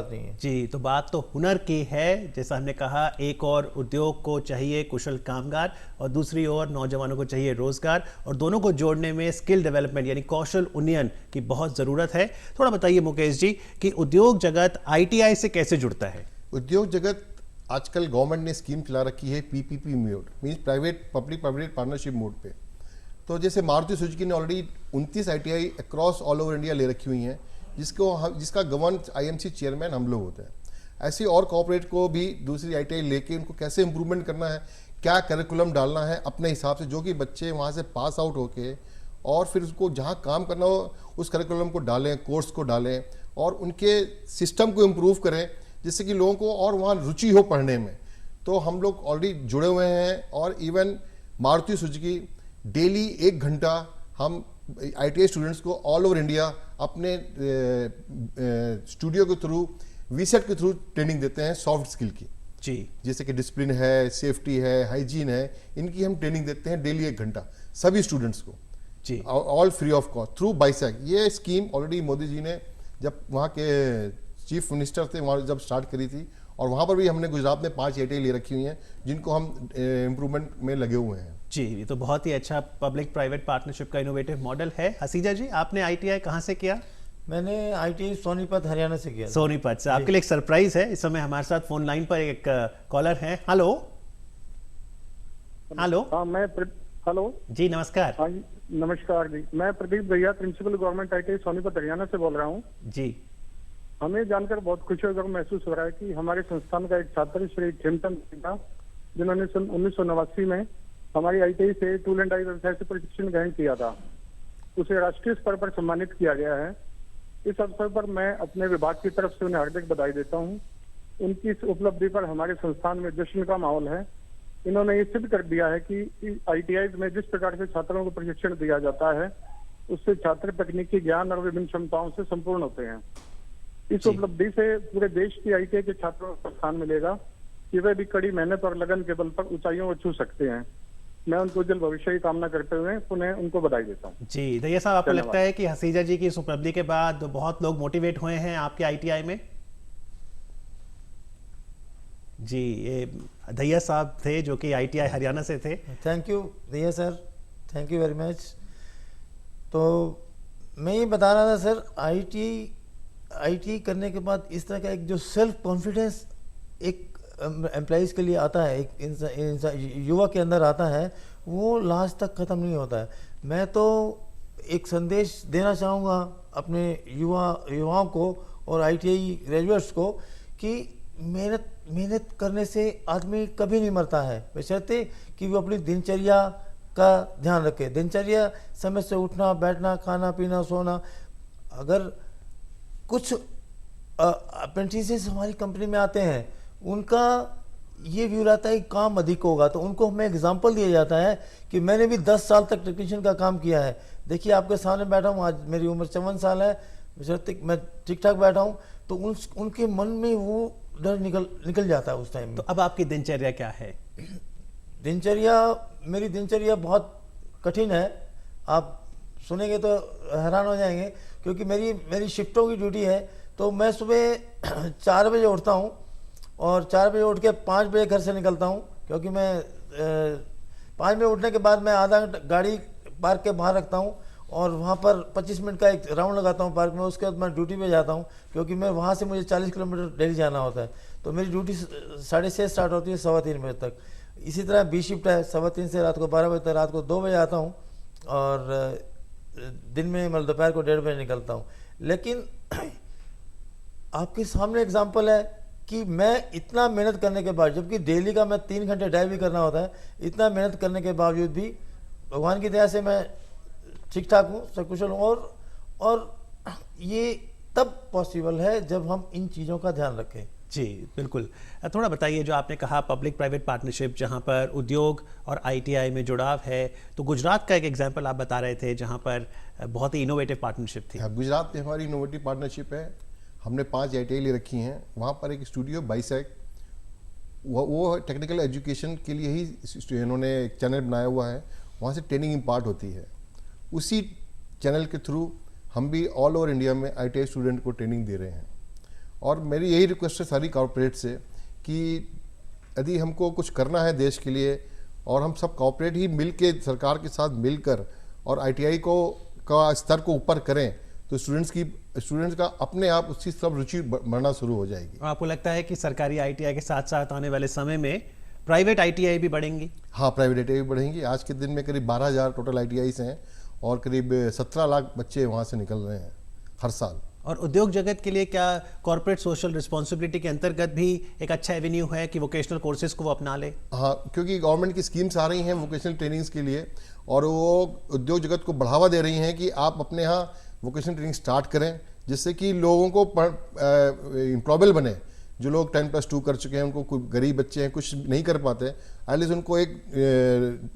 नहीं है। जी, तो बात तो हुनर की है। जैसा हमने कहा, एक और उद्योग को चाहिए कुशल कामगार और दूसरी ओर नौजवानों को चाहिए रोजगार, और दोनों को जोड़ने में स्किल डेवलपमेंट यानी कौशल उन्नयन की बहुत ज़रूरत है। थोड़ा बताइए मुकेश जी कि उद्योग जगत आईटीआई से कैसे जुड़ता है? उद्योग जगत आजकल गवर्नमेंट ने स्कीम चला रखी है PPP mode, means private public private partnership mode पे। तो जैसे मारुति सुजुकी ने already 29 ITI across all over India ले रखी हुई हैं, जिसका गवर्न आईएमसी चेयरमैन हम लोग होते हैं। ऐसे और कॉर्पोरेट को भी दूसरी आईटीआई लेके उनको कैसे इंप्रूवमेंट करना है, क्या करिकुलम डालना है अपने हिसाब से, जो कि बच्चे वहाँ से पास आउट होके और फिर उसको जहाँ काम करना हो उस करिकुलम को डालें, कोर्स को डालें और उनके सिस्टम को इम्प्रूव करें, जिससे कि लोगों को और वहाँ रुचि हो पढ़ने में। तो हम लोग ऑलरेडी जुड़े हुए हैं और इवन मारुति सुजुकी डेली 1 घंटा हम आईटीआई स्टूडेंट्स को ऑल ओवर इंडिया अपने स्टूडियो के थ्रू, वीसेट के थ्रू ट्रेनिंग देते हैं सॉफ्ट स्किल की। जी, जैसे कि डिसिप्लिन है, सेफ्टी है, हाइजीन है, इनकी हम ट्रेनिंग देते हैं डेली 1 घंटा सभी स्टूडेंट्स को, जी, all free of cost through BISAG. ये स्कीम ऑलरेडी मोदी जी ने जब वहाँ के चीफ मिनिस्टर थे वहाँ जब स्टार्ट करी थी, और वहाँ पर भी हमने गुजरात में 5 आईटीआई ले रखी हुई हैं जिनको हम इम्प्रूवमेंट में लगे हुए हैं। जी, ये तो बहुत ही अच्छा पब्लिक प्राइवेट पार्टनरशिप का इनोवेटिव मॉडल है। हसीजा जी, आपने आईटीआई कहाँ से किया? मैंने आईटीआई सोनीपत हरियाणा से किया। सोनीपत से। आपके लिए एक सरप्राइज है, इस समय हमारे साथ फोन लाइन पर एक कॉलर है। Hello hello. हाँ, हेलो जी नमस्कार। हाँ जी, नमस्कार जी। मैं प्रदीप भैया, principal government ITI Sonipat Haryana से बोल रहा हूँ। जी, हमें जानकर बहुत खुशी और गर्व महसूस हो रहा है कि हमारे संस्थान का एक छात्र श्री चिंतन था, जिन्होंने सन 1989 में हमारी आईटीआई से टूल एंड डाई व्यवसाय से प्रशिक्षण ग्रहण किया था। उसे राष्ट्रीय स्तर पर सम्मानित किया गया है। इस अवसर पर मैं अपने विभाग की तरफ से उन्हें हार्दिक बधाई देता हूँ। उनकी इस उपलब्धि पर हमारे संस्थान में जश्न का माहौल है। इन्होंने ये सिद्ध कर दिया है कि आईटीआई में जिस प्रकार से छात्रों को प्रशिक्षण दिया जाता है, उससे छात्र तकनीकी ज्ञान और विभिन्न क्षमताओं से संपूर्ण होते हैं। इस उपलब्धि से पूरे देश की आईटीआई के छात्रों को प्रोत्साहन मिलेगा कि वे भी कड़ी मेहनत और लगन के बल पर ऊंचाइयों को छू सकते हैं। मैं उनको उज्जवल भविष्य की कामना करते हुए पुनः उनको बधाई देता हूँ। जी, दैया साहब, आपको लगता है कि हसीजा जी की इस उपलब्धि के बाद बहुत लोग मोटिवेट हुए हैं आपके आईटीआई में? जी, ये दैया साहब थे जो कि आईटीआई हरियाणा से थे। थैंक यू दैया sir, thank you very much. तो मैं ये बता रहा था सर, आईटी करने के बाद इस तरह का एक जो सेल्फ कॉन्फिडेंस एक एम्प्लॉइज़ के लिए आता है, एक युवा के अंदर आता है, वो लास्ट तक ख़त्म नहीं होता है। मैं तो एक संदेश देना चाहूँगा अपने युवाओं को और आईटीआई ग्रेजुएट्स को कि मेहनत करने से आदमी कभी नहीं मरता है, बशर्ते कि वो अपनी दिनचर्या का ध्यान रखे। दिनचर्या समय से उठना, बैठना, खाना पीना, सोना। अगर कुछ अप्रेंटिसेस हमारी कंपनी में आते हैं, उनका ये व्यू रहता है कि काम अधिक होगा, तो उनको हमें एग्जांपल दिया जाता है कि मैंने भी 10 साल तक टेक्नीशियन का काम किया है। देखिए आपके सामने बैठा हूँ, आज मेरी उम्र 54 साल है, मैं ठीक ठाक बैठा हूँ, तो उनके मन में वो डर निकल जाता है उस टाइम में। तो अब आपकी दिनचर्या क्या है? मेरी दिनचर्या बहुत कठिन है। आप सुनेंगे तो हैरान हो जाएंगे, क्योंकि मेरी शिफ्टों की ड्यूटी है। तो मैं सुबह 4 बजे उठता हूँ और 4 बजे उठ के 5 बजे घर से निकलता हूँ, क्योंकि मैं 5 बजे उठने के बाद मैं आधा घंटा गाड़ी पार्क के बाहर रखता हूँ और वहाँ पर 25 मिनट का एक राउंड लगाता हूँ पार्क में। उसके बाद मैं ड्यूटी पे जाता हूँ, क्योंकि मैं वहाँ से मुझे 40 किलोमीटर डेली जाना होता है। तो मेरी ड्यूटी 6:30 स्टार्ट होती है 3:15 बजे तक। इसी तरह बी शिफ्ट है, 3:15 से रात को 12 बजे तक। रात को 2 बजे आता हूँ और दिन में मतलब दोपहर को 1:30 बजे निकलता हूँ। लेकिन आपके सामने एग्जाम्पल है कि मैं इतना मेहनत करने के बाद, जबकि डेली का मैं 3 घंटे ड्राइव भी करना होता है, इतना मेहनत करने के बावजूद भी भगवान की दया से मैं ठीक ठाक हूँ, सकुशल हूँ। और ये तब पॉसिबल है जब हम इन चीज़ों का ध्यान रखें। जी बिल्कुल। थोड़ा बताइए, जो आपने कहा पब्लिक प्राइवेट पार्टनरशिप, जहाँ पर उद्योग और आईटीआई में जुड़ाव है, तो गुजरात का एक एग्जांपल आप बता रहे थे जहाँ पर बहुत ही इनोवेटिव पार्टनरशिप थी। हाँ, गुजरात में हमारी इनोवेटिव पार्टनरशिप है। हमने 5 आईटीआई ले रखी हैं। वहाँ पर एक स्टूडियो बाइसेक, वो टेक्निकल एजुकेशन के लिए ही इन्होंने एक चैनल बनाया हुआ है, वहाँ से ट्रेनिंग इम्पार्ट होती है। उसी चैनल के थ्रू हम भी ऑल ओवर इंडिया में आईटीआई स्टूडेंट को ट्रेनिंग दे रहे हैं। और मेरी यही रिक्वेस्ट है सारी कॉरपोरेट से कि यदि हमको कुछ करना है देश के लिए और हम सब कॉरपोरेट ही मिल के सरकार के साथ मिलकर और आईटीआई को का स्तर को ऊपर करें तो स्टूडेंट्स का अपने आप उसकी सब रुचि बढ़ना शुरू हो जाएगी। आपको लगता है कि सरकारी आईटीआई के साथ साथ आने वाले समय में प्राइवेट आईटीआई भी बढ़ेंगी? हाँ, प्राइवेट आईटीआई भी बढ़ेंगी। आज के दिन में करीब 12,000 टोटल आईटीआईस हैं और करीब 17 लाख बच्चे वहाँ से निकल रहे हैं हर साल। और उद्योग जगत के लिए क्या कॉर्पोरेट सोशल रिस्पॉन्सिबिलिटी के अंतर्गत भी एक अच्छा एवेन्यू है कि वोकेशनल कोर्सेज को वो अपना ले? हाँ, क्योंकि गवर्नमेंट की स्कीम्स आ रही हैं वोकेशनल ट्रेनिंग्स के लिए और वो उद्योग जगत को बढ़ावा दे रही हैं कि आप अपने यहाँ वोकेशनल ट्रेनिंग स्टार्ट करें जिससे कि लोगों को एम्प्लॉयबल बने। जो लोग 10+2 कर चुके हैं, उनको कोई गरीब बच्चे हैं कुछ नहीं कर पाते, एटलीस्ट उनको एक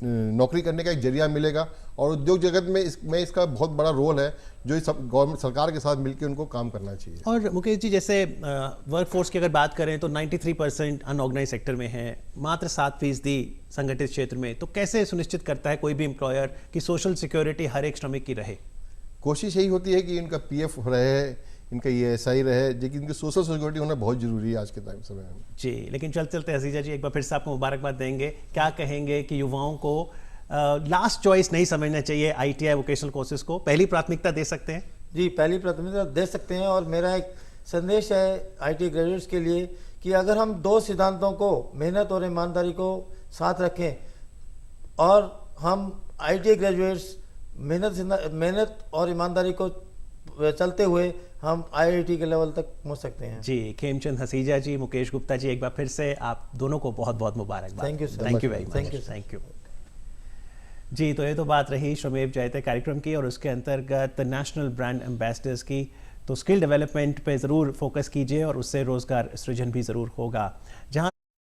नौकरी करने का एक जरिया मिलेगा। और उद्योग जगत में इसका बहुत बड़ा रोल है जो सब गवर्नमेंट सरकार के साथ मिलकर उनको काम करना चाहिए। और मुकेश जी, जैसे वर्कफोर्स की अगर बात करें तो 93% अनऑर्गेनाइज सेक्टर में है, मात्र 7% संगठित क्षेत्र में। तो कैसे सुनिश्चित करता है कोई भी एम्प्लॉयर कि सोशल सिक्योरिटी हर एक श्रमिक की रहे? कोशिश यही होती है कि इनका पीएफ रहे, इनका ESI रहे, लेकिन इनकी सोशल सिक्योरिटी होना बहुत जरूरी है आज के टाइम समय में। जी, लेकिन चलते चलते हसीजा जी एक बार फिर से आपको मुबारकबाद देंगे। क्या कहेंगे कि युवाओं को लास्ट चॉइस नहीं समझना चाहिए आईटीआई वोकेशनल कोर्सेज को, पहली प्राथमिकता दे सकते हैं? जी, पहली प्राथमिकता दे सकते हैं। और मेरा एक संदेश है आईटी ग्रेजुएट्स के लिए कि अगर हम 2 सिद्धांतों को, मेहनत और ईमानदारी को साथ रखें और हम आईटी ग्रेजुएट्स मेहनत और ईमानदारी को चलते हुए हम आईआईटी के लेवल तक पहुंच सकते हैं। जी, खेमचंद हसीजा जी, मुकेश गुप्ता जी, एक बार फिर से आप दोनों को बहुत बहुत मुबारकबाद। Thank you sir. Thank you very much. Thank you. Thank you जी। तो ये तो बात रही श्रमेव जयते कार्यक्रम की और उसके अंतर्गत नेशनल ब्रांड एम्बेसडर्स की। तो स्किल डेवलपमेंट पे ज़रूर फोकस कीजिए और उससे रोज़गार सृजन भी ज़रूर होगा। जहाँ